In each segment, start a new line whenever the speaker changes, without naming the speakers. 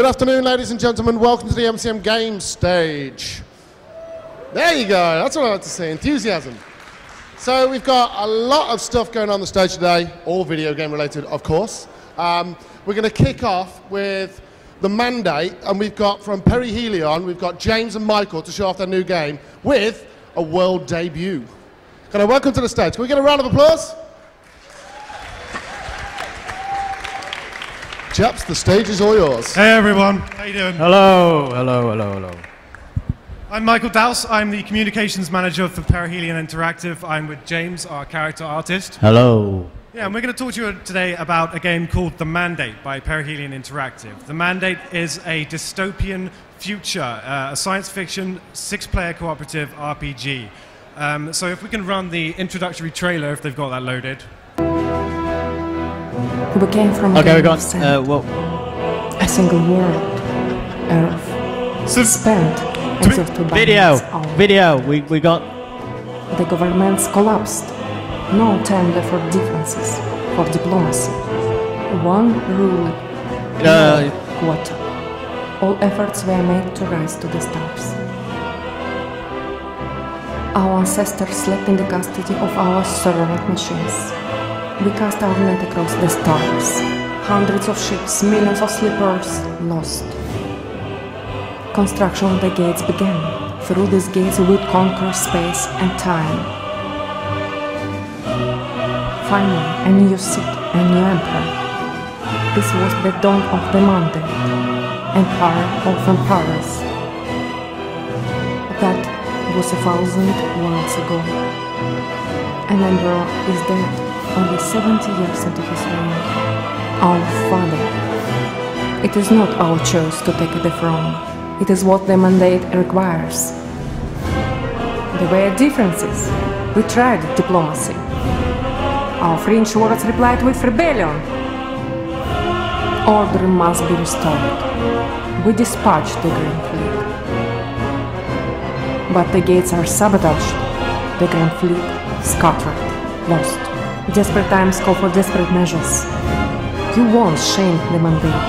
afternoon, ladies and gentlemen. Welcome to the MCM game stage. There you go. That's what I like to see. Enthusiasm. So we've got a lot of stuff going on the stage today, all video game related, of course. We're going to kick off with the mandate, and we've got from Perihelion, we've got James and Michael to show off their new game with a world debut. Can I welcome to the stage? Can we get a round of applause? Chaps, the stage is all yours.
Hey everyone, how you doing?
Hello, hello, hello, hello.
I'm Michael Dowse. I'm the communications manager for Perihelion Interactive. I'm with James, our character artist.
Hello.
Yeah, and we're going to talk to you today about a game called The Mandate by Perihelion Interactive. The Mandate is a dystopian future, a science fiction, 6-player cooperative RPG. So if we can run the introductory trailer, if they've got that loaded.
We came from
okay, we got
a single world, Earth,
So
spent exhausted by
video. We got.
The governments collapsed. No time left for differences, for diplomacy. One rule, no quota. All efforts were made to rise to the stars. Our ancestors slept in the custody of our servant machines. We cast our net across the stars. Hundreds of ships, millions of sleepers lost. Construction of the gates began. Through these gates we would conquer space and time. Finally, a new city, a new emperor. This was the dawn of the Mandate, Empire of Empires. That was 1,000 worlds ago. An emperor is dead. Only 70 years into his reign. Our father. It is not our choice to take the throne. It is what the mandate requires. There were differences. We tried diplomacy. Our French words replied with rebellion. Order must be restored. We dispatched the Grand Fleet. But the gates are sabotaged. The Grand Fleet scattered, lost. Desperate times call for desperate measures. You once shamed the mandate,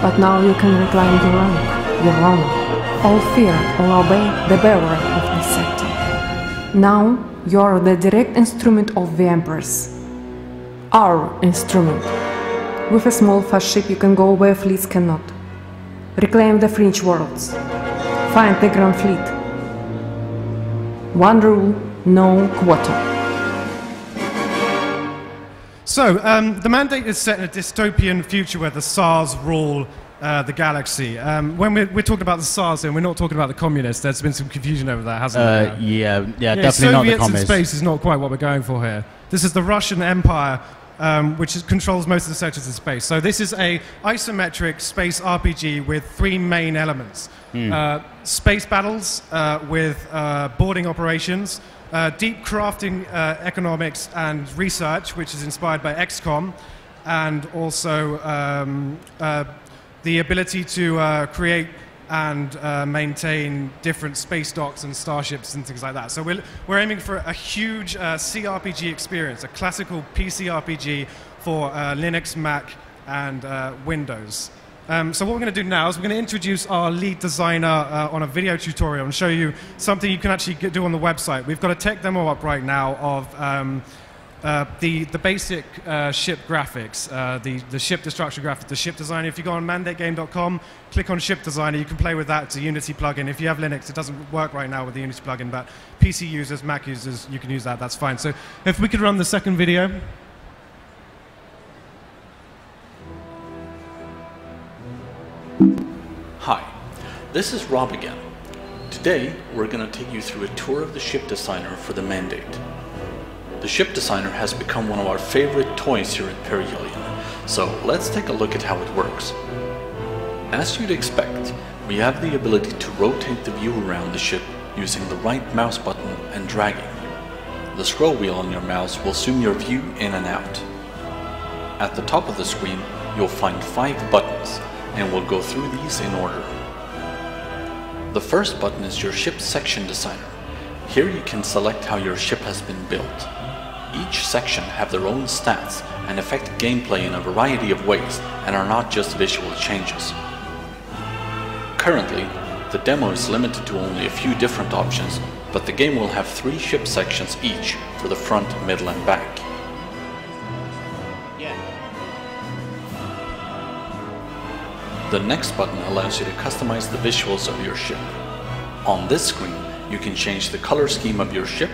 but now you can reclaim your rank, your honor. All fear, all obey the bearer of the scepter. Now you are the direct instrument of the emperors. Our instrument. With a small fast ship you can go where fleets cannot. Reclaim the French worlds. Find the Grand Fleet. One rule, no quota.
So, the Mandate is set in a dystopian future where the Tsars rule the galaxy. When we're talking about the Tsars, then we're not talking about the communists. There's been some confusion over that, hasn't there?
Yeah, definitely
Soviets
not the communists.
in space is not quite what we're going for here. This is the Russian Empire, which controls most of the sectors in space. So this is a isometric space RPG with 3 main elements. Space battles with boarding operations, deep crafting economics and research, which is inspired by XCOM, and also the ability to create and maintain different space docks and starships and things like that. So we're aiming for a huge CRPG experience, a classical PC RPG for Linux, Mac, and Windows. So what we're going to do now is we're going to introduce our lead designer on a video tutorial and show you something you can actually do on the website. We've got a tech demo up right now of the basic ship graphics, the ship destruction graphics, the ship designer. If you go on mandategame.com, click on ship designer, you can play with that. It's a Unity plugin. If you have Linux, it doesn't work right now with the Unity plugin, but PC users, Mac users, you can use that. That's fine. So if we could run the second video.
Hi, this is Rob again. Today, we're going to take you through a tour of the ship designer for the Mandate. The ship designer has become one of our favorite toys here at Perihelion, so let's take a look at how it works. As you'd expect, we have the ability to rotate the view around the ship using the right mouse button and dragging. The scroll wheel on your mouse will zoom your view in and out. At the top of the screen, you'll find 5 buttons, and we'll go through these in order. The first button is your ship section designer. Here you can select how your ship has been built. Each section have their own stats and affect gameplay in a variety of ways and are not just visual changes. Currently, the demo is limited to only a few different options, but the game will have 3 ship sections each for the front, middle and back. The next button allows you to customize the visuals of your ship. On this screen, you can change the color scheme of your ship,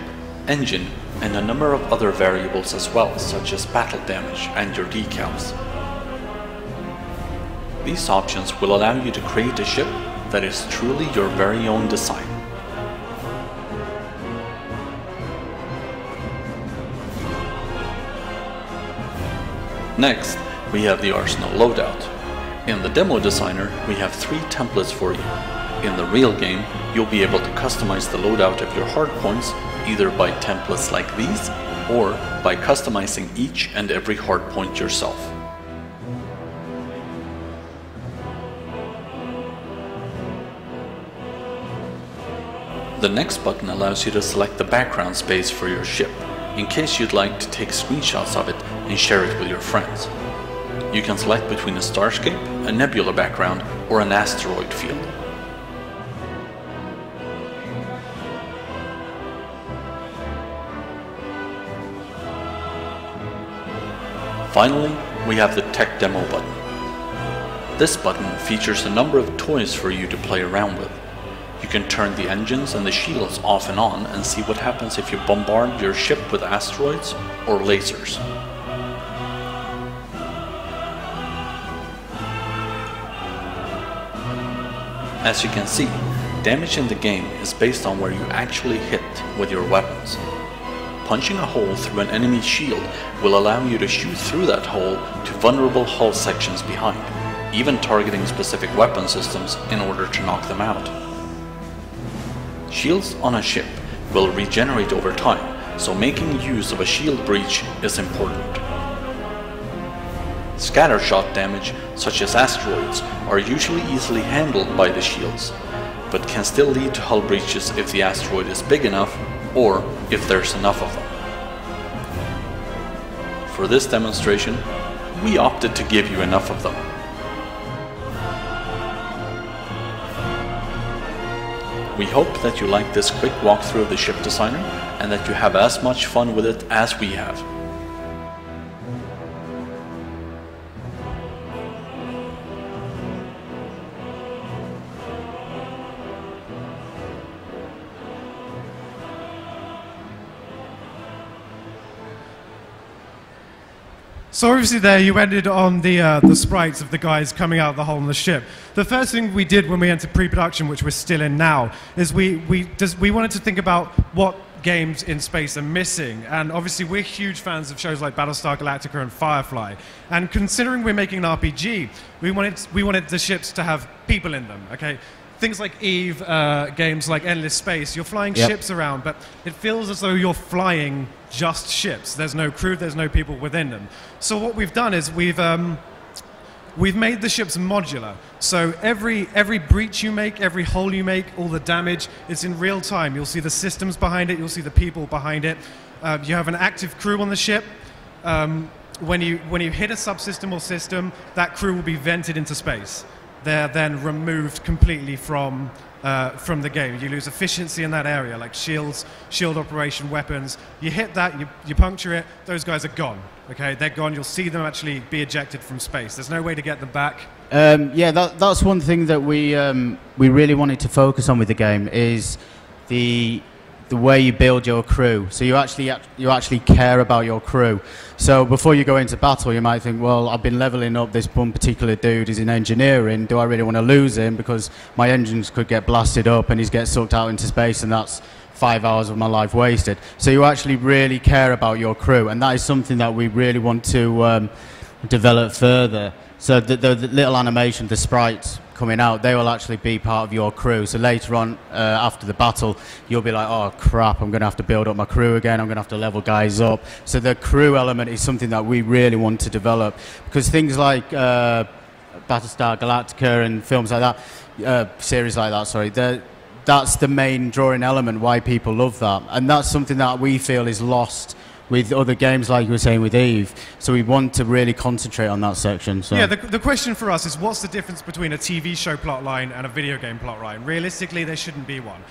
engine, and a number of other variables as well, such as battle damage and your decals. These options will allow you to create a ship that is truly your very own design. Next, we have the Arsenal loadout. In the demo designer, we have 3 templates for you. In the real game, you'll be able to customize the loadout of your hardpoints either by templates like these or by customizing each and every hardpoint yourself. The next button allows you to select the background space for your ship, in case you'd like to take screenshots of it and share it with your friends. You can select between a starscape, a nebula background, or an asteroid field. Finally, we have the Tech Demo button. This button features a number of toys for you to play around with. You can turn the engines and the shields off and on and see what happens if you bombard your ship with asteroids or lasers. As you can see, damage in the game is based on where you actually hit with your weapons. Punching a hole through an enemy's shield will allow you to shoot through that hole to vulnerable hull sections behind, even targeting specific weapon systems in order to knock them out. Shields on a ship will regenerate over time, so making use of a shield breach is important. Scattershot damage, such as asteroids, are usually easily handled by the shields, but can still lead to hull breaches if the asteroid is big enough or if there's enough of them. For this demonstration, we opted to give you enough of them. We hope that you like this quick walkthrough of the ship designer and that you have as much fun with it as we have.
So obviously there you ended on the sprites of the guys coming out of the hole in the ship. The first thing we did when we entered pre-production, which we're still in now, is we wanted to think about what games in space are missing. And obviously we're huge fans of shows like Battlestar Galactica and Firefly. And considering we're making an RPG, we wanted the ships to have people in them, okay? Things like EVE, games like Endless Space, you're flying ships around, but it feels as though you're flying just ships. There's no crew, there's no people within them. So what we've done is we've made the ships modular. So every breach you make, every hole you make, all the damage, it's in real time. You'll see the systems behind it, you'll see the people behind it. You have an active crew on the ship. When you hit a subsystem or system, that crew will be vented into space. They're then removed completely from the game. You lose efficiency in that area, like shields, shield operation, weapons. You hit that, you puncture it, those guys are gone. Okay, they're gone. You'll see them actually be ejected from space. There's no way to get them back.
Yeah, that's one thing that we really wanted to focus on with the game is the way you build your crew. So you actually care about your crew. So before you go into battle, you might think, well, I've been leveling up this one particular dude. He's in engineering. Do I really want to lose him because my engines could get blasted up and he's get sucked out into space, and that's 5 hours of my life wasted. So you actually really care about your crew, and that is something that we really want to develop further. So the little animation, the sprites coming out, they will actually be part of your crew. So later on, after the battle, you'll be like, oh crap, I'm going to have to build up my crew again, I'm going to have to level guys up. So the crew element is something that we really want to develop, because things like Battlestar Galactica and films like that, series like that, sorry, that's the main drawing element, why people love that. And that's something that we feel is lost with other games like you were saying with Eve. So we want to really concentrate on that section. So.
Yeah, the question for us is what's the difference between a TV show plotline and a video game plotline? Realistically, there shouldn't be one.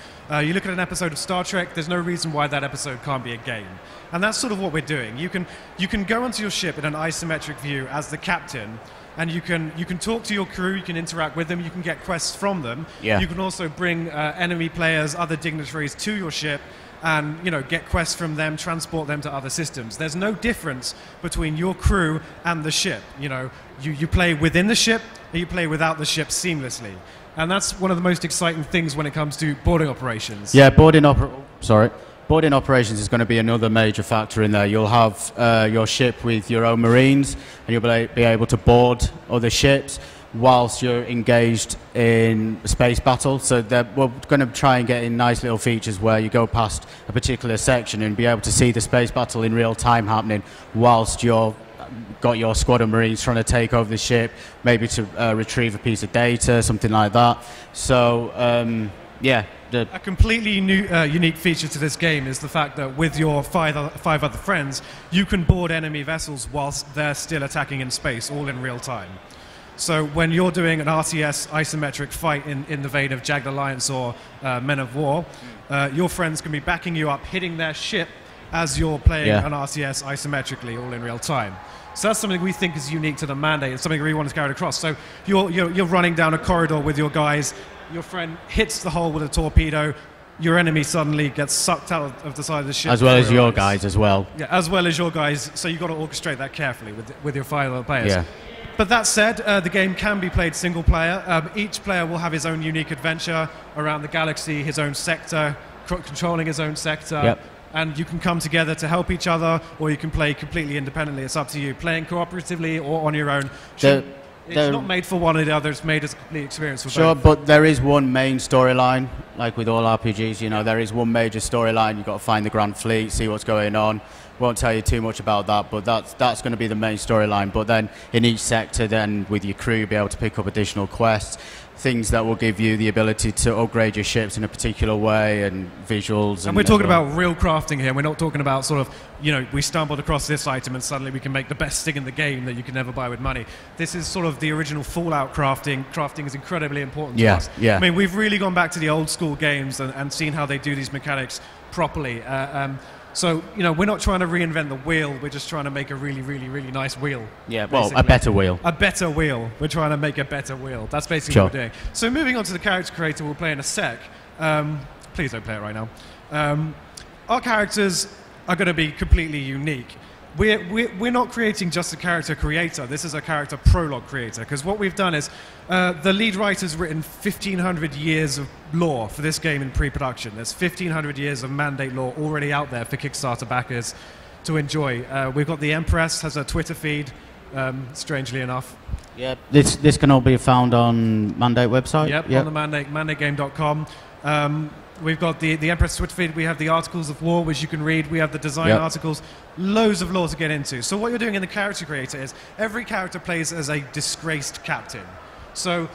You look at an episode of Star Trek, there's no reason why that episode can't be a game. And that's sort of what we're doing. You can go onto your ship in an isometric view as the captain, and you can talk to your crew, you can interact with them, you can get quests from them.
Yeah.
You can also bring enemy players, other dignitaries to your ship, and get quests from them, transport them to other systems. There's no difference between your crew and the ship. You play within the ship, and you play without the ship seamlessly. And that's one of the most exciting things when it comes to boarding operations.
Yeah, boarding operations is going to be another major factor in there. You'll have your ship with your own Marines, and you'll be able to board other ships whilst you're engaged in a space battle. So we're going to try and get in nice little features where you go past a particular section and be able to see the space battle in real time happening whilst you're got your squad of Marines trying to take over the ship, maybe to retrieve a piece of data, something like that. So yeah.
A completely unique feature to this game is the fact that with your five other friends, you can board enemy vessels whilst they're still attacking in space, all in real time. So when you're doing an RTS isometric fight in the vein of Jagged Alliance or Men of War, your friends can be backing you up, hitting their ship as you're playing an RTS isometrically, all in real time. So that's something we think is unique to the Mandate. It's something we want to carry across. So you're running down a corridor with your guys, your friend hits the hull with a torpedo, your enemy suddenly gets sucked out of the side of the ship.
As well as your guys as well.
Yeah, as well as your guys. So you've got to orchestrate that carefully with your 5 other players.
Yeah.
But that said, the game can be played single player. Each player will have his own unique adventure around the galaxy, his own sector, controlling his own sector.
Yep.
And you can come together to help each other, or you can play completely independently. It's up to you. Playing cooperatively or on your own. It's not made for one or the other. It's made as a complete experience for both.
Sure, but there is one main storyline, like with all RPGs. There is one major storyline. You've got to find the Grand Fleet, see what's going on. Won't tell you too much about that, but that's going to be the main storyline. But then in each sector, then with your crew, you'll be able to pick up additional quests, things that will give you the ability to upgrade your ships in a particular way, and visuals.
And we're talking about real crafting here. We're not talking about sort of, we stumbled across this item and suddenly we can make the best thing in the game that you can never buy with money. This is sort of the original Fallout crafting. Crafting is incredibly important to us.
Yeah.
I mean, we've really gone back to the old school games and seen how they do these mechanics properly. So, we're not trying to reinvent the wheel. We're just trying to make a really, really, really nice wheel.
Yeah, well,
basically.
a better wheel.
A better wheel. We're trying to make a better wheel. That's basically what we're doing. So moving on to the character creator we'll play in a sec. Please don't play it right now. Our characters are going to be completely unique. We're not creating just a character creator. This is a character prologue creator, because what we've done is the lead writer's written 1,500 years of lore for this game in pre-production. There's 1,500 years of Mandate lore already out there for Kickstarter backers to enjoy. We've got the Empress, has a Twitter feed, strangely enough.
Yeah, this can all be found on Mandate website?
Yep. On the mandategame.com. We've got the Empress Twitter feed. We have the Articles of War, which you can read. We have the design articles. Loads of lore to get into. So what you're doing in the character creator is every character plays as a disgraced captain. So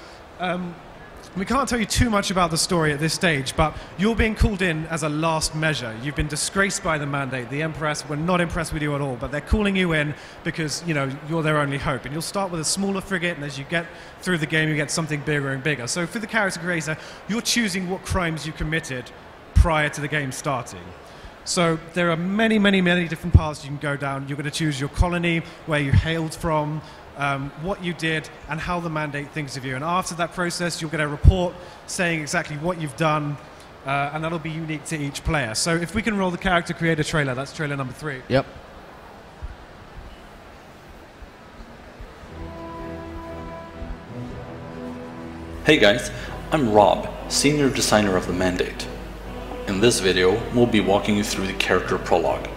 we can't tell you too much about the story at this stage, but you're being called in as a last measure. You've been disgraced by the Mandate. The Empress were not impressed with you at all, but they're calling you in because, you're their only hope. And you'll start with a smaller frigate, and as you get through the game, you get something bigger and bigger. So for the character creator, you're choosing what crimes you committed prior to the game starting. So there are many, many, many different paths you can go down. You're going to choose your colony, where you hailed from, what you did, and how the Mandate thinks of you. And after that process, you'll get a report saying exactly what you've done, and that'll be unique to each player. So if we can roll the character creator trailer, that's trailer number 3.
Yep.
Hey guys, I'm Rob, Senior Designer of the Mandate. In this video, we'll be walking you through the character prologue.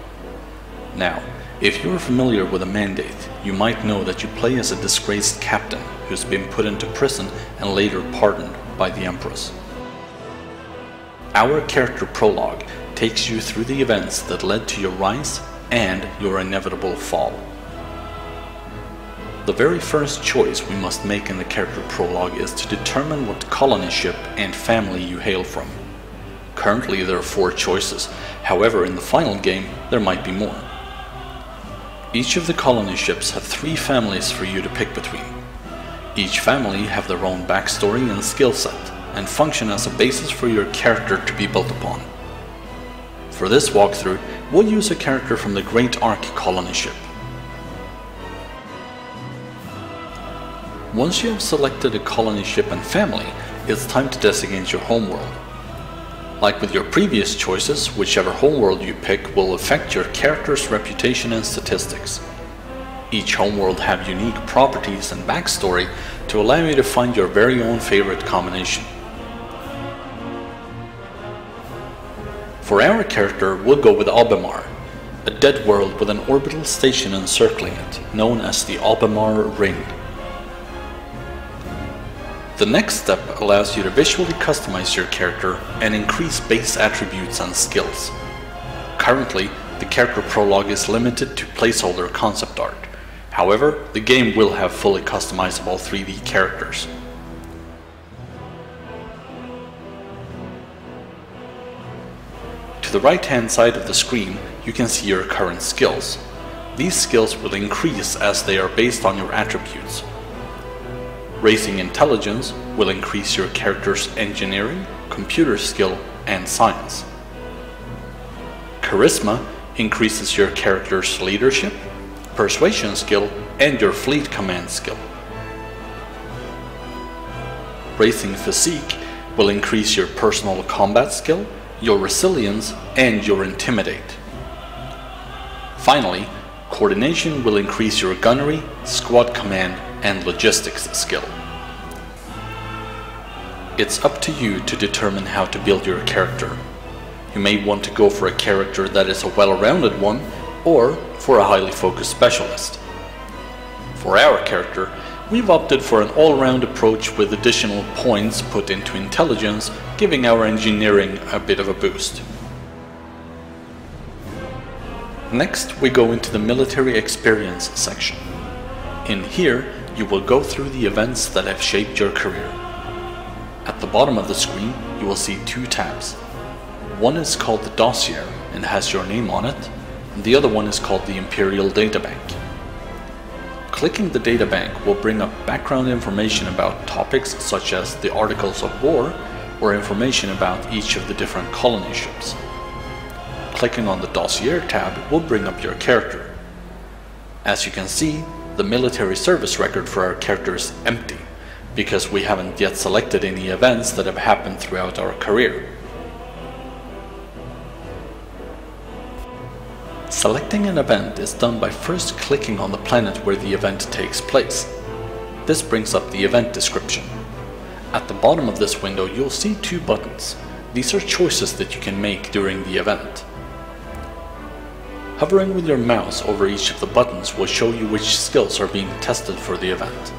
Now, if you're familiar with the Mandate, you might know that you play as a disgraced captain who's been put into prison and later pardoned by the Empress. Our character prologue takes you through the events that led to your rise and your inevitable fall. The very first choice we must make in the character prologue is to determine what colony ship and family you hail from. Currently there are 4 choices, however in the final game there might be more. Each of the colony ships have 3 families for you to pick between. Each family have their own backstory and skill set, and function as a basis for your character to be built upon. For this walkthrough, we'll use a character from the Great Ark colony ship. Once you have selected a colony ship and family, it's time to designate your homeworld. Like with your previous choices, whichever homeworld you pick will affect your character's reputation and statistics. Each homeworld have unique properties and backstory to allow you to find your very own favorite combination. For our character, we'll go with Albemar, a dead world with an orbital station encircling it, known as the Albemar Ring. The next step allows you to visually customize your character and increase base attributes and skills. Currently, the character prologue is limited to placeholder concept art. However, the game will have fully customizable 3D characters. To the right-hand side of the screen, you can see your current skills. These skills will increase as they are based on your attributes. Raising intelligence will increase your character's engineering, computer skill, and science. Charisma increases your character's leadership, persuasion skill, and your fleet command skill. Raising physique will increase your personal combat skill, your resilience, and your intimidate. Finally, coordination will increase your gunnery, squad command, and logistics skill. It's up to you to determine how to build your character. You may want to go for a character that is a well-rounded one, or for a highly focused specialist. For our character, we've opted for an all-round approach with additional points put into intelligence, giving our engineering a bit of a boost. Next, we go into the military experience section. In here, you will go through the events that have shaped your career. At the bottom of the screen, you will see 2 tabs. One is called the Dossier and has your name on it, and the other one is called the Imperial Databank. Clicking the databank will bring up background information about topics such as the Articles of War or information about each of the different colony ships. Clicking on the Dossier tab will bring up your character. As you can see, the military service record for our character is empty, because we haven't yet selected any events that have happened throughout our career. Selecting an event is done by first clicking on the planet where the event takes place. This brings up the event description. At the bottom of this window you'll see 2 buttons. These are choices that you can make during the event. Hovering with your mouse over each of the buttons will show you which skills are being tested for the event.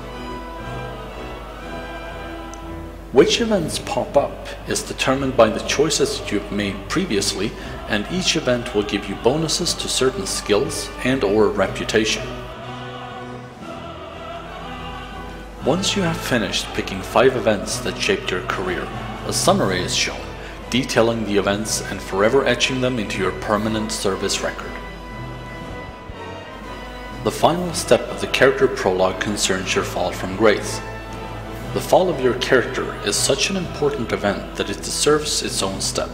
Which events pop up is determined by the choices that you've made previously, and each event will give you bonuses to certain skills and/or reputation. Once you have finished picking 5 events that shaped your career, a summary is shown, detailing the events and forever etching them into your permanent service record. The final step of the character prologue concerns your fall from grace. The fall of your character is such an important event that it deserves its own step.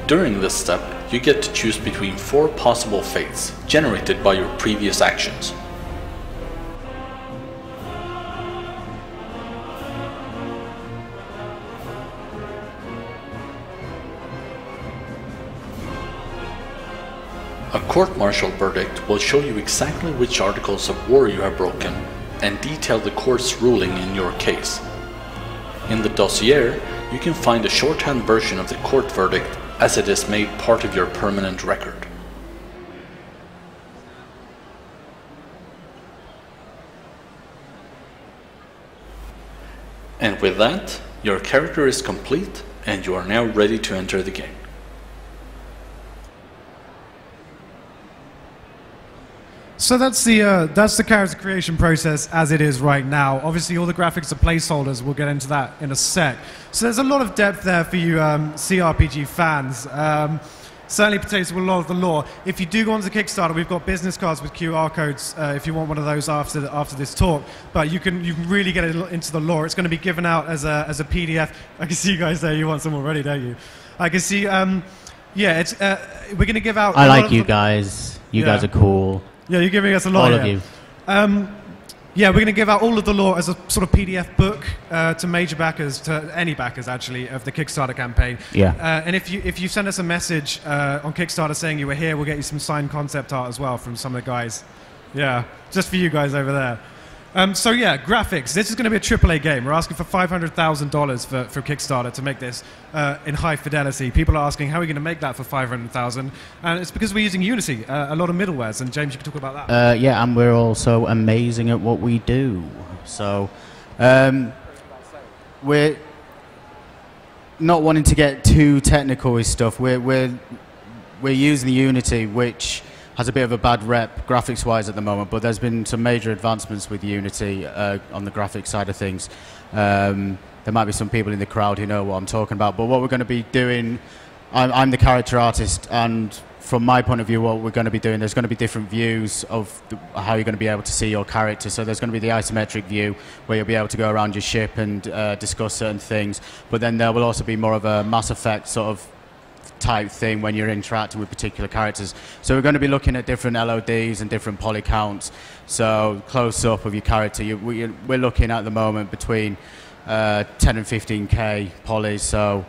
During this step, you get to choose between 4 possible fates generated by your previous actions. A court-martial verdict will show you exactly which articles of war you have broken and detail the court's ruling in your case. In the dossier, you can find a shorthand version of the court verdict as it is made part of your permanent record. And with that, your character is complete and you are now ready to enter the game.
So that's the character creation process as it is right now. Obviously, all the graphics are placeholders. We'll get into that in a sec. So there's a lot of depth there for you CRPG fans. certainly pertains to a lot of the lore. If you do go onto the Kickstarter, we've got business cards with QR codes if you want one of those after this talk. But you can really get into the lore. It's going to be given out as a PDF. I can see you guys there. You want some already, don't you? I can see. Yeah, it's we're going to give out.
I like you guys. You guys are cool.
Yeah, you're giving us a lot.
All of you.
Yeah, we're going to give out all of the lore as a sort of PDF book to major backers, to any backers actually, of the Kickstarter campaign.
Yeah.
And if you send us a message on Kickstarter saying you were here, we'll get you some signed concept art as well from some of the guys. Yeah, just for you guys over there. So yeah, graphics. This is going to be a AAA game. We're asking for $500,000 for Kickstarter to make this in high fidelity. People are asking, how are we going to make that for $500,000? And it's because we're using Unity, a lot of middlewares. And James, you can talk about that.
Yeah, and we're also amazing at what we do. So we're not wanting to get too technical with stuff. We're using Unity, which has a bit of a bad rep graphics-wise at the moment, but there's been some major advancements with Unity on the graphics side of things. There might be some people in the crowd who know what I'm talking about, but what we're going to be doing, I'm the character artist, and from my point of view, what we're going to be doing, there's going to be different views of how you're going to be able to see your character. So there's going to be the isometric view, where you'll be able to go around your ship and discuss certain things, but then there will also be more of a Mass Effect sort of type thing when you're interacting with particular characters. So we're going to be looking at different LODs and different poly counts. So close up of your character, we're looking at the moment between 10 and 15K polys, so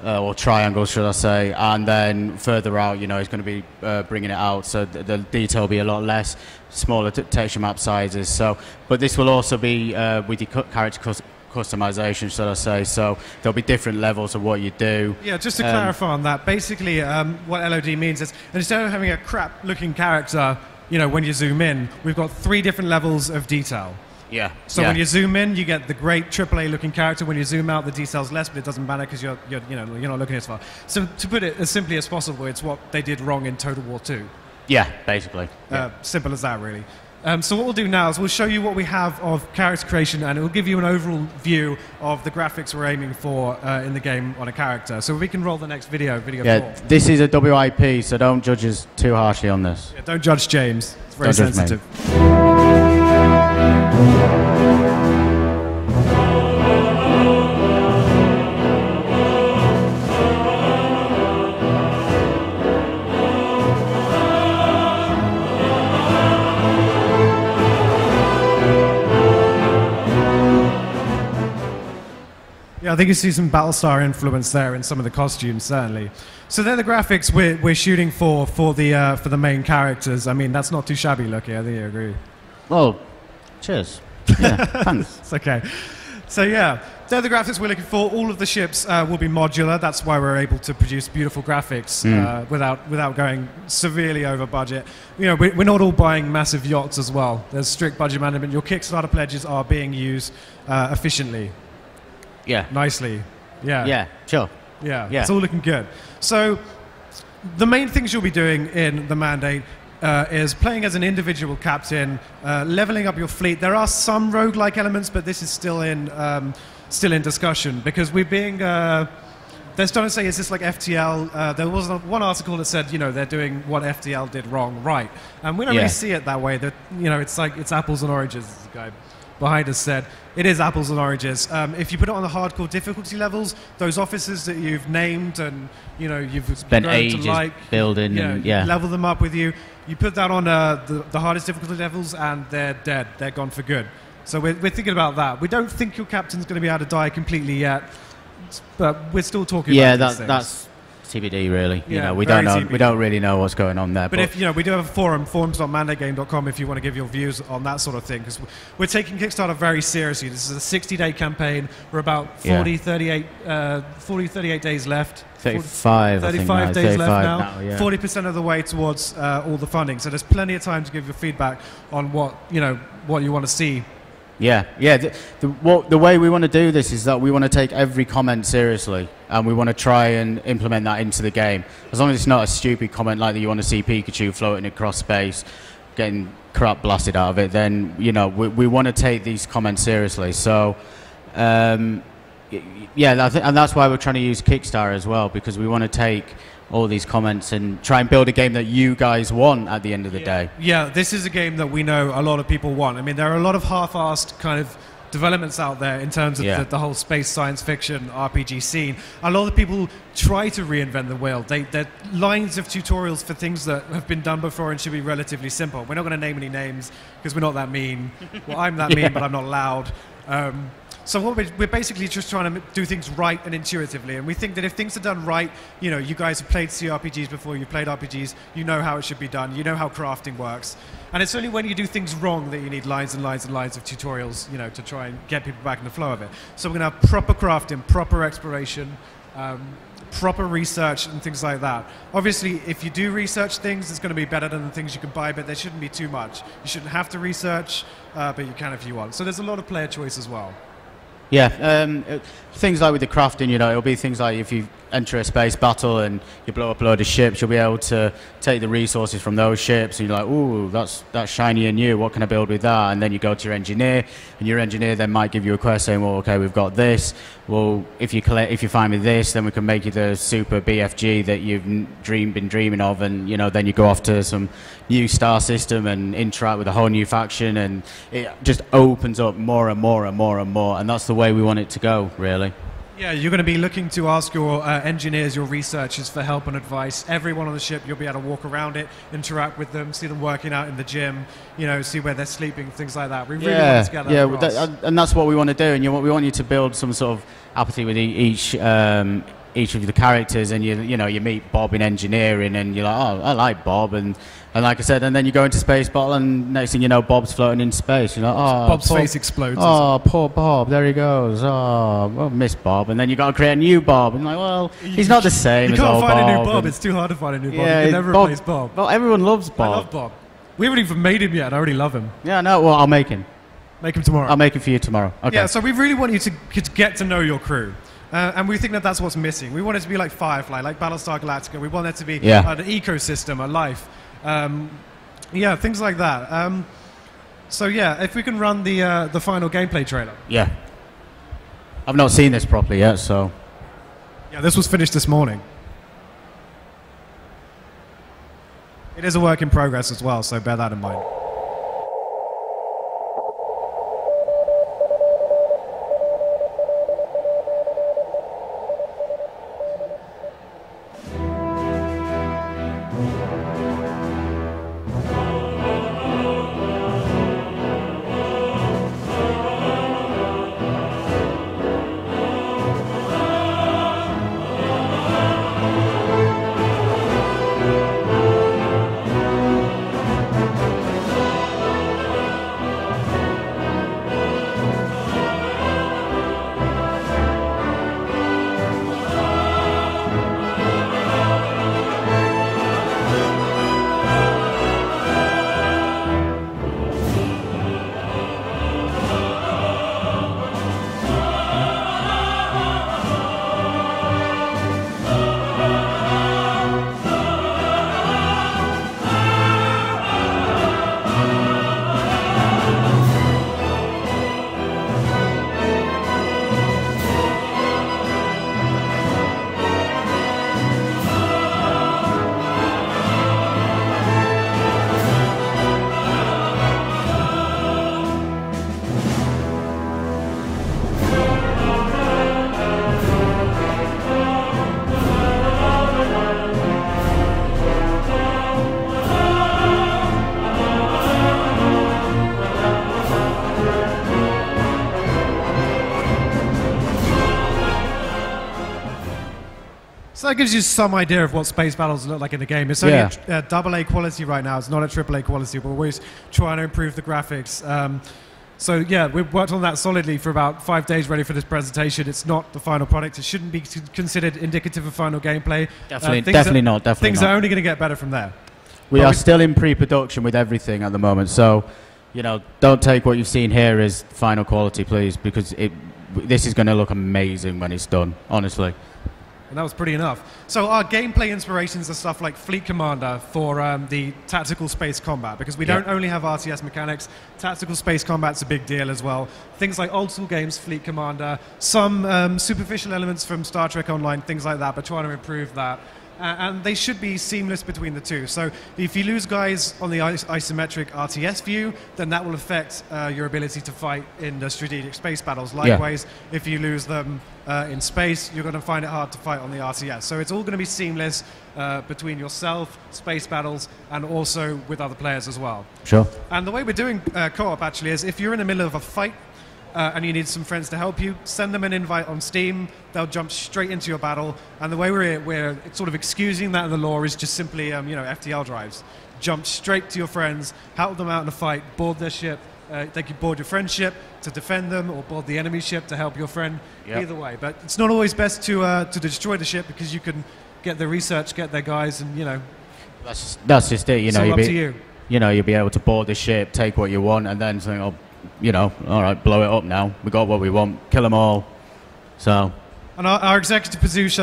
or triangles, should I say, and then further out, you know, it's going to be bringing it out, so the detail will be a lot less, smaller texture map sizes. So, but this will also be with your character customization, should I say, so there'll be different levels of what you do.
Yeah, just to clarify on that, basically what LOD means is instead of having a crap looking character, you know, when you zoom in, we've got 3 different levels of detail.
Yeah.
So when you zoom in, you get the great AAA looking character. When you zoom out, the detail's less, but it doesn't matter because you're not looking as far. So to put it as simply as possible, it's what they did wrong in Total War 2.
Yeah, basically.
Simple as that, really. So what we'll do now is we'll show you what we have of character creation, and it will give you an overall view of the graphics we're aiming for in the game on a character. So we can roll the next video 4.
This is a WIP, so don't judge us too harshly on this.
Yeah, don't judge James. It's very
Don't judge
sensitive. Yeah, I think you see some Battlestar influence there in some of the costumes, certainly. So they're the graphics we're shooting for the main characters. I mean, that's not too shabby looking. I think you agree.
Well, cheers. Yeah, thanks.
It's okay. So yeah, they're the graphics we're looking for. All of the ships will be modular. That's why we're able to produce beautiful graphics without going severely over budget. You know, we're not all buying massive yachts as well. There's strict budget management. Your Kickstarter pledges are being used efficiently.
Yeah.
Nicely. Yeah.
Yeah, sure.
Yeah.
Yeah.
It's all looking good. So the main things you'll be doing in the mandate is playing as an individual captain, leveling up your fleet. There are some roguelike elements, but this is still in discussion because we're being. They're starting to say, is this like FTL? There was one article that said, you know, they're doing what FTL did wrong, right? And we don't really see it that way. That, you know, it's like it's apples and oranges. As the guy behind us said, it is apples and oranges. If you put it on the hardcore difficulty levels, those officers that you've named and, you know, you've
spent ages building,
level them up with you. You put that on the hardest difficulty levels, and they're dead. They're gone for good. So we're thinking about that. We don't think your captain's going to be able to die completely yet, but we're still talking about these things. That's
TBD, really.
Yeah,
we don't know. TBD. We don't really know what's going on there.
But if we do have a forum, forums.mandategame.com, if you want to give your views on that sort of thing, because we're taking Kickstarter very seriously. This is a 60-day campaign. We're about 38 days left.
35
days left now.
40%
of the way towards all the funding. So there's plenty of time to give your feedback on what you want to see.
Yeah. The way we want to do this is that we want to take every comment seriously, and we want to try and implement that into the game. As long as it's not a stupid comment like that you want to see Pikachu floating across space, getting crap blasted out of it, then we want to take these comments seriously. So yeah, and that's why we're trying to use Kickstarter as well, because we want to take all these comments and try and build a game that you guys want at the end of the day.
Yeah, this is a game that we know a lot of people want. I mean, there are a lot of half-assed kind of developments out there in terms of the whole space science fiction RPG scene. A lot of people try to reinvent the wheel. They're lines of tutorials for things that have been done before and should be relatively simple. We're not going to name any names because we're not that mean. Well, I'm that mean, but I'm not loud. So what we're basically just trying to do things right and intuitively, and we think that if things are done right, you know, you guys have played CRPGs before, you've played RPGs, you know how it should be done, you know how crafting works, and it's only when you do things wrong that you need lines and lines and lines of tutorials, you know, to try and get people back in the flow of it. So we're going to have proper crafting, proper exploration, proper research and things like that. Obviously, if you do research things, it's going to be better than the things you can buy, but there shouldn't be too much. You shouldn't have to research, but you can if you want. So there's a lot of player choice as well.
Yeah, things like with the crafting, you know, it'll be things like if you enter a space battle and you blow up a load of ships, you'll be able to take the resources from those ships, and you're like, ooh, that's shiny and new, what can I build with that? And then you go to your engineer, and your engineer then might give you a quest saying, well, okay, we've got this, well, if you find me this, then we can make you the super BFG that you've been dreaming of, and, you know, then you go off to some new star system and interact with a whole new faction, and it just opens up more and more and more and more, and that's the way we want it to go, really.
Yeah, you're going to be looking to ask your engineers, your researchers for help and advice. Everyone on the ship, you'll be able to walk around it, interact with them, see them working out in the gym, you know, see where they're sleeping, things like that. We really want to get that across.
And that's what we want to do. And we want you to build some sort of apathy with each of the characters, and you meet Bob in engineering, and you're like, oh, I like Bob, and like I said, and then you go into space battle, and next thing you know, Bob's floating in space. You're like, oh,
Bob's face explodes.
Oh, poor Bob, there he goes. Oh, well, miss Bob, and then you got to create a new Bob, and like, well, he's not the same as old Bob.
You can't find a new Bob. It's too hard to find a new Bob. Yeah, you can never replace Bob.
Well, everyone loves Bob.
I love Bob. We haven't even made him yet, and I already love him.
Yeah, no, well, I'll make him.
Make him tomorrow.
I'll make him for you tomorrow. Okay.
Yeah, so we really want you to get to know your crew. And we think that that's what's missing. We want it to be like Firefly, like Battlestar Galactica. We want there to be an ecosystem, a life. Yeah, things like that. So yeah, if we can run the final gameplay trailer.
Yeah. I've not seen this properly yet, so.
Yeah, this was finished this morning. It is a work in progress as well, so bear that in mind. So that gives you some idea of what space battles look like in the game. It's only at AA quality right now. It's not at AAA quality, but we're always trying to improve the graphics. So yeah, we've worked on that solidly for about 5 days ready for this presentation. It's not the final product. It shouldn't be considered indicative of final gameplay.
Definitely not.
Things are only going to get better from there.
We are still in pre-production with everything at the moment. So, you know, don't take what you've seen here as final quality, please, because this is going to look amazing when it's done, honestly.
and that was pretty enough. So our gameplay inspirations are stuff like Fleet Commander for the tactical space combat, because we don't only have RTS mechanics, tactical space combat's a big deal as well. Things like old school games, Fleet Commander, some superficial elements from Star Trek Online, things like that, but trying to improve that. And they should be seamless between the two. So if you lose guys on the isometric RTS view, then that will affect your ability to fight in the strategic space battles. Likewise, if you lose them in space, you're going to find it hard to fight on the RTS. So it's all going to be seamless between yourself, space battles, and also with other players as well.
Sure.
And the way we're doing co-op actually is if you're in the middle of a fight, and you need some friends to help you, send them an invite on Steam. They'll jump straight into your battle. And the way we're sort of excusing that in the lore is just simply, FTL drives. Jump straight to your friends, help them out in a fight, board their ship. They can board your friend's ship to defend them, or board the enemy ship to help your friend. Either way, but it's not always best to destroy the ship, because you can get the research, get their guys, and
That's just it.
It's all up to you.
You'll be able to board the ship, take what you want, and then think, all right, blow it up now. We got what we want. Kill them all. So.
And our executive producer,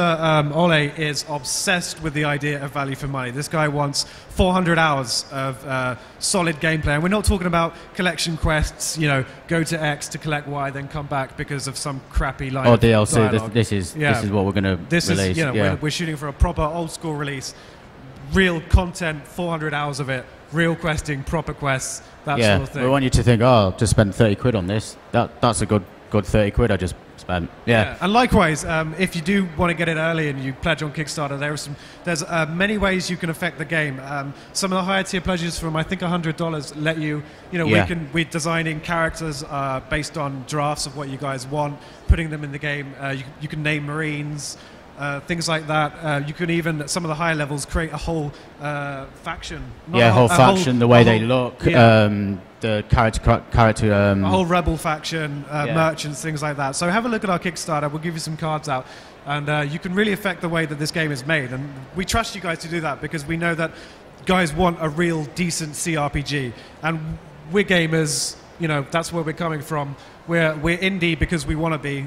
Ole, is obsessed with the idea of value for money. This guy wants 400 hours of solid gameplay. And we're not talking about collection quests, go to X to collect Y, then come back because of some crappy line of
DLC.
dialogue.
This is what we're going to release.
We're shooting for a proper old school release. Real content, 400 hours of it. Real questing, proper quests, that sort of thing.
We want you to think, I'll just spend 30 quid on this. That's a good 30 quid I just spent. Yeah.
And likewise, if you do want to get it early and you pledge on Kickstarter, there's many ways you can affect the game. Some of the higher tier pledges from I think $100 let you, we're designing characters based on drafts of what you guys want, putting them in the game. You can name Marines. Things like that. You can even, at some of the higher levels, create a whole faction.
The way they look, the character.
A whole rebel faction, merchants, things like that. So have a look at our Kickstarter. We'll give you some cards out, and you can really affect the way that this game is made. And we trust you guys to do that, because we know that guys want a real decent CRPG, and we're gamers. That's where we're coming from. We're indie because we want to be,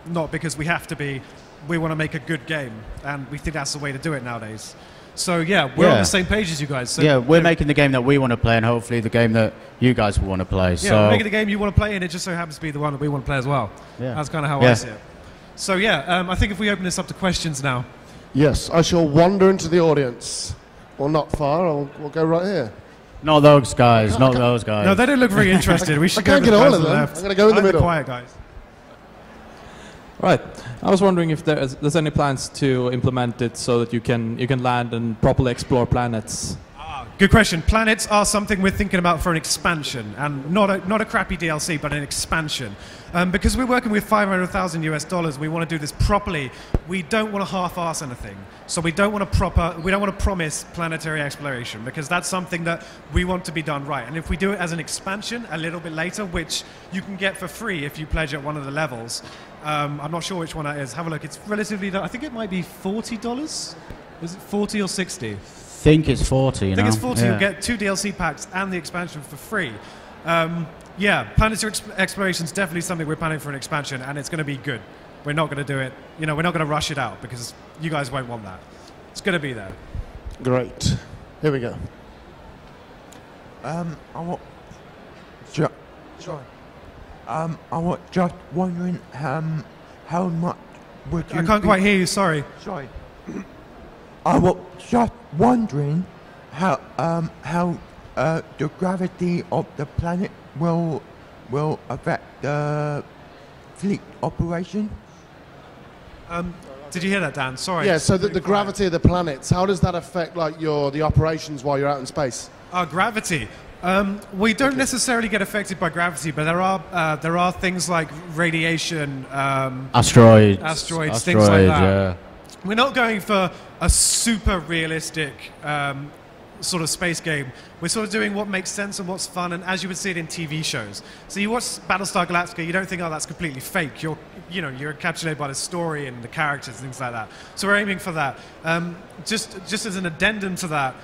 not because we have to be. We want to make a good game, and we think that's the way to do it nowadays. So we're on the same page as you guys. So,
we're making the game that we want to play, and hopefully the game that you guys will want to play.
Yeah, we're making the game you want to play, and it just so happens to be the one that we want to play as well. Yeah. That's kind of how I see it. So I think if we open this up to questions now.
Yes, I shall wander into the audience. Or not far, we'll go right here.
Not those guys, not those guys.
No, they don't look very interested. We should
I can't get all of them.
Left.
I'm going to go in the middle.
Quiet guys.
Right. I was wondering if there's any plans to implement it so that you can land and properly explore planets.
Good question. Planets are something we're thinking about for an expansion, and not a crappy DLC, but an expansion. Because we're working with $500,000 US, we want to do this properly. We don't want to half-ass anything. So we don't want to promise planetary exploration, because that's something that we want to be done right. And if we do it as an expansion a little bit later, which you can get for free if you pledge at one of the levels. I'm not sure which one that is. Have a look. It's relatively. I think it might be $40. Is it 40 or 60?
I think it's 40.
I think it's 40. You'll get 2 DLC packs and the expansion for free. Planetary exploration is definitely something we're planning for an expansion, and it's going to be good. We're not going to do it. We're not going to rush it out, because you guys won't want that. It's going to be there.
Great. Here we go.
I was just wondering how much would you...
I can't quite hear you, sorry.
Sorry. I was just wondering how the gravity of the planet will affect the fleet operation.
Did you hear that, Dan? Sorry.
Yeah, so the gravity of the planets, how does that affect the operations while you're out in space?
Gravity. We don't necessarily get affected by gravity, but there are things like radiation,
asteroids,
things like that. Yeah. We're not going for a super realistic sort of space game. We're sort of doing what makes sense and what's fun, and as you would see it in TV shows. So you watch Battlestar Galactica, you don't think, oh, that's completely fake. You're encapsulated by the story and the characters and things like that. So we're aiming for that. Just as an addendum to that.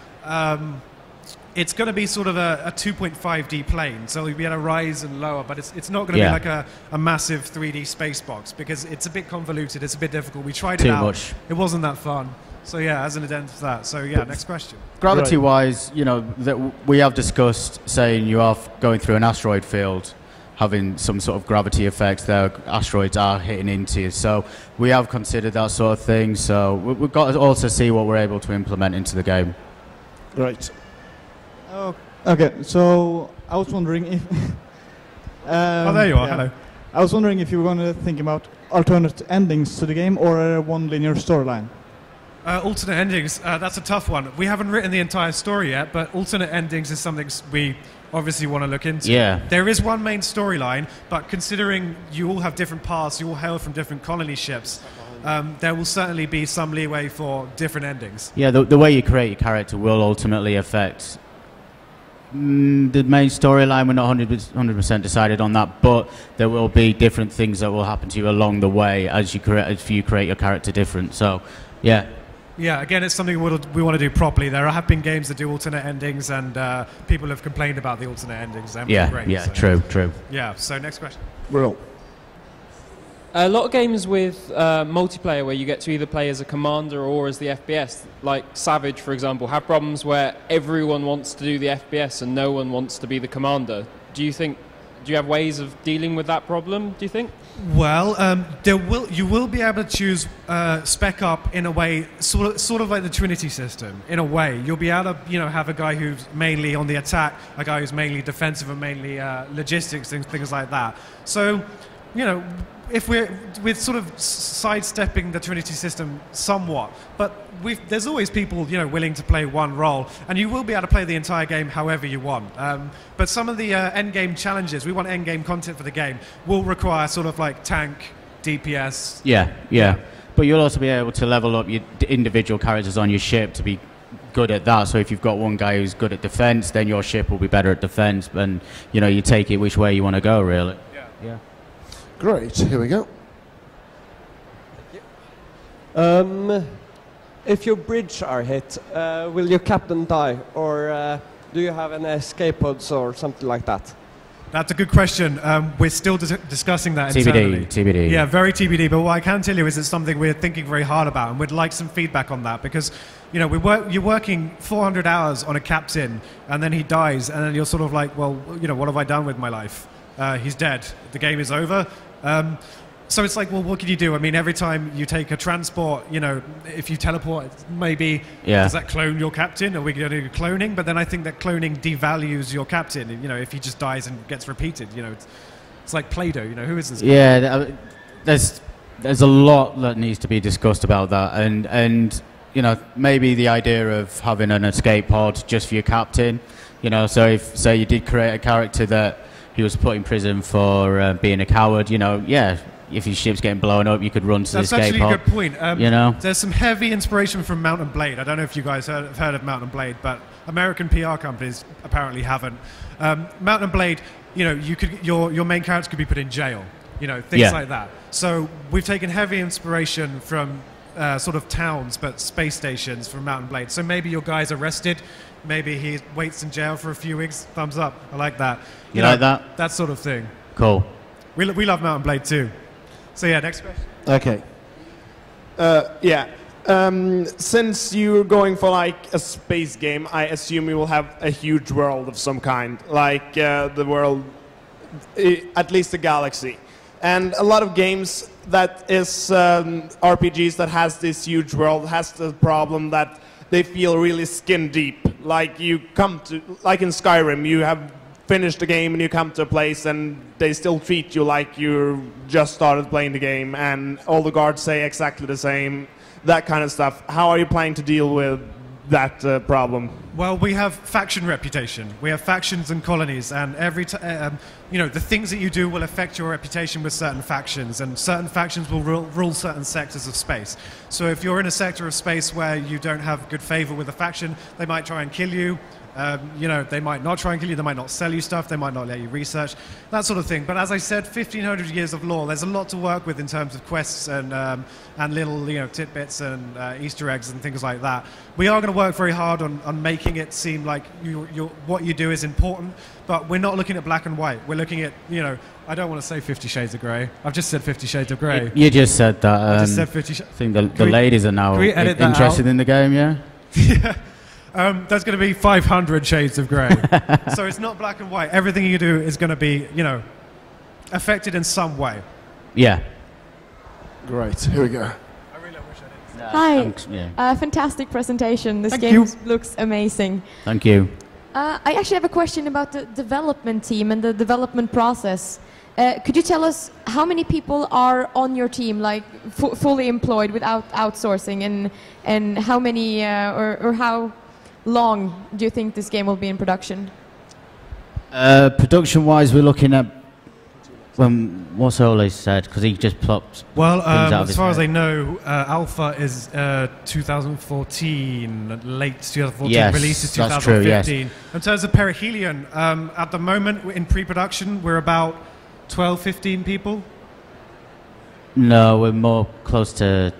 it's going to be sort of a 2.5D plane, so you'll be able to rise and lower, but it's not going to be like a massive 3D space box, because it's a bit convoluted, it's a bit difficult. We tried it out. Too much. It wasn't that fun. So yeah, as an addendum to that. So yeah, next question.
Gravity-wise, you know, that we have discussed saying you are going through an asteroid field, having some sort of gravity effect there. Asteroids are hitting into you. So we have considered that sort of thing. So we've got to also see what we're able to implement into the game.
Right.
Okay, so I was wondering if...
oh, there you are, hello.
I was wondering if you were going to think about alternate endings to the game or one linear storyline.
Alternate endings, that's a tough one. We haven't written the entire story yet, but alternate endings is something we obviously want to look into.
Yeah.
There is one main storyline, but considering you all have different paths, you all hail from different colony ships, there will certainly be some leeway for different endings.
Yeah, the way you create your character will ultimately affect the main storyline. We're not 100% decided on that, but there will be different things that will happen to you along the way as you create your character different. So, yeah.
Yeah, again, it's something we want to do properly. There have been games that do alternate endings, and people have complained about the alternate endings.
Yeah,
great,
yeah,
so.
true.
Yeah, so next question.
Will.
A lot of games with multiplayer where you get to either play as a commander or as the FPS, like Savage, for example, have problems where everyone wants to do the FPS and no one wants to be the commander. Do you have ways of dealing with that problem, do you think?
Well, you will be able to choose spec up in a way, sort of like the Trinity system. In a way, you'll be able to have a guy who's mainly on the attack, a guy who's mainly defensive and mainly logistics, things like that. So, if we're sort of sidestepping the Trinity system somewhat, but there's always people willing to play one role, and you will be able to play the entire game however you want. But some of the end game challenges, we want end game content for the game, will require sort of like tank, DPS.
Yeah. But you'll also be able to level up your individual characters on your ship to be good at that. So if you've got one guy who's good at defense, then your ship will be better at defense, and you take it which way you want to go, really. Yeah.
Great, here we go.
If your bridge are hit, will your captain die, or do you have any escape pods or something like that?
That's a good question. We're still discussing that internally.
TBD.
Yeah, very TBD. But what I can tell you is it's something we're thinking very hard about, and we'd like some feedback on that, because you're working 400 hours on a captain, and then he dies, and then you're sort of like, well, what have I done with my life? He's dead. The game is over. So it's like, well, what can you do? I mean, every time you take a transport, if you teleport, maybe does that clone your captain? Are we going to do cloning? But then I think that cloning devalues your captain. If he just dies and gets repeated, it's like Play-Doh. Who is this guy?
Yeah, there's a lot that needs to be discussed about that, and maybe the idea of having an escape pod just for your captain. So if say you did create a character that he was put in prison for being a coward, if your ship's getting blown up, you could run to the escape pod.
That's actually a good point. There's some heavy inspiration from Mount & Blade. I don't know if you guys have heard of Mount & Blade, but American PR companies apparently haven't. Mount & Blade, your main character could be put in jail, things like that. So we've taken heavy inspiration from sort of towns, but space stations from Mount & Blade. So maybe your guy's arrested, maybe he waits in jail for a few weeks. Thumbs up. I like that.
You like that?
That sort of thing.
Cool.
We love Mount & Blade too. So yeah, next question.
Okay. Since you're going for like a space game, I assume you will have a huge world of some kind, like the world, at least the galaxy. And a lot of games that is RPGs that has this huge world has the problem that they feel really skin deep. Like in Skyrim, you have finished the game and you come to a place and they still treat you like you just started playing the game, and all the guards say exactly the same, that kind of stuff. How are you planning to deal with that problem?
Well, we have faction reputation. We have factions and colonies, and the things that you do will affect your reputation with certain factions, and certain factions will rule certain sectors of space. So if you're in a sector of space where you don't have good favor with a faction, they might try and kill you. They might not try and kill you, they might not sell you stuff, they might not let you research, that sort of thing. But as I said, 1,500 years of lore, there's a lot to work with in terms of quests and little tidbits and Easter eggs and things like that. We are going to work very hard on making it seem like what you do is important, but we're not looking at black and white. We're looking at, I don't want to say 50 Shades of Grey. I've just said 50 Shades of Grey.
You just said that.
I just said 50 Shades.
I think the ladies are now interested in the game, yeah?
Yeah. There's going to be 500 shades of grey. So it's not black and white. Everything you do is going to be, affected in some way.
Yeah.
Great. Here we go.
I really wish I didn't.
Hi.
Thanks, yeah.
Fantastic presentation. This
Thank
game
you.
looks amazing.
Thank you.
I actually have a question about the development team and the development process. Could you tell us how many people are on your team, like fully employed without outsourcing, and how many or how long do you think this game will be in production?
Production-wise, we're looking at what's Ole said, because he just plopped.
Well,
things out of
as
his
far as
head.
I know, Alpha is 2014, late 2014.
Yes,
Release is
that's true,
2015.
yes.
In terms of Perihelion, at the moment in pre-production, we're about 12, 15 people.
No, we're more close to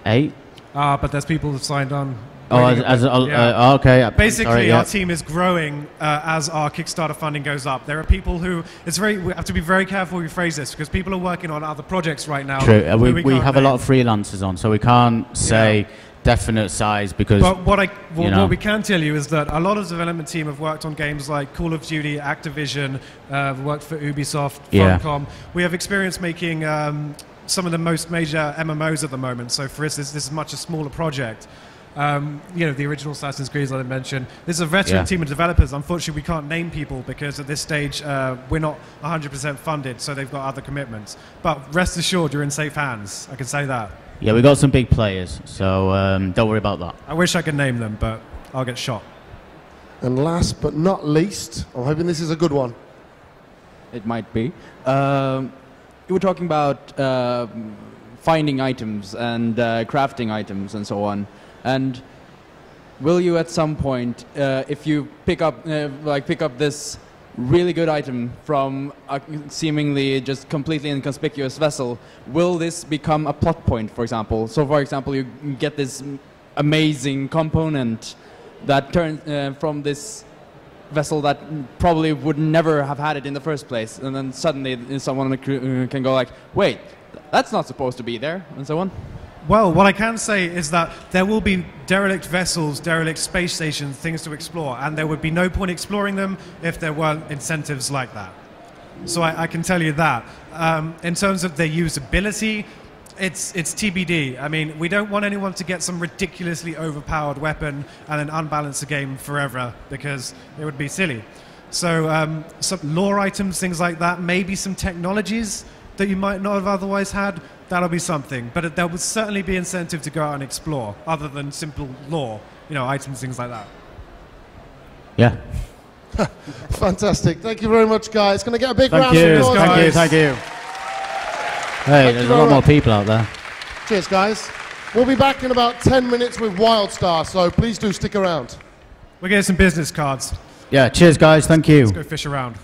8.
But there's people who've signed on.
Oh, okay.
Basically,
Sorry, yeah.
our team is growing as our Kickstarter funding goes up. There are people who we have to be very careful we phrase this, because people are working on other projects right now.
True. We
can't
have a lot
name.
of freelancers on, so we can't say definite size because.
But what we can tell you is that a lot of the development team have worked on games like Call of Duty, Activision, worked for Ubisoft, Funcom. We have experience making some of the most major MMOs at the moment. So for instance, this is much a smaller project. The original Assassin's Creed, as I mentioned. This is a veteran team of developers. Unfortunately, we can't name people because at this stage we're not 100% funded, so they've got other commitments. But rest assured, you're in safe hands. I can say that.
Yeah, we got some big players, so don't worry about that.
I wish I could name them, but I'll get shot.
And last but not least, I'm hoping this is a good one.
It might be. You were talking about finding items and crafting items and so on. And will you at some point, if you pick up this really good item from a seemingly just completely inconspicuous vessel, will this become a plot point, for example? So, for example, you get this amazing component that turns from this vessel that probably would never have had it in the first place, and then suddenly someone on the crew can go like, wait, that's not supposed to be there, and so on.
Well, what I can say is that there will be derelict vessels, derelict space stations, things to explore, and there would be no point exploring them if there weren't incentives like that. So I can tell you that. In terms of their usability, it's TBD. I mean, we don't want anyone to get some ridiculously overpowered weapon and then unbalance the game forever, because it would be silly. So some lore items, things like that, maybe some technologies that you might not have otherwise had, that'll be something. But there would certainly be incentive to go out and explore, other than simple lore, items, things like that.
Yeah.
Fantastic. Thank you very much, guys. Can I get a big round of
applause?
applause?
Thank you. Hey, there's a lot more people out there.
Cheers, guys. We'll be back in about 10 minutes with Wildstar, so please do stick around.
We're getting some business cards.
Yeah, cheers, guys. Thank you.
Let's go fish around.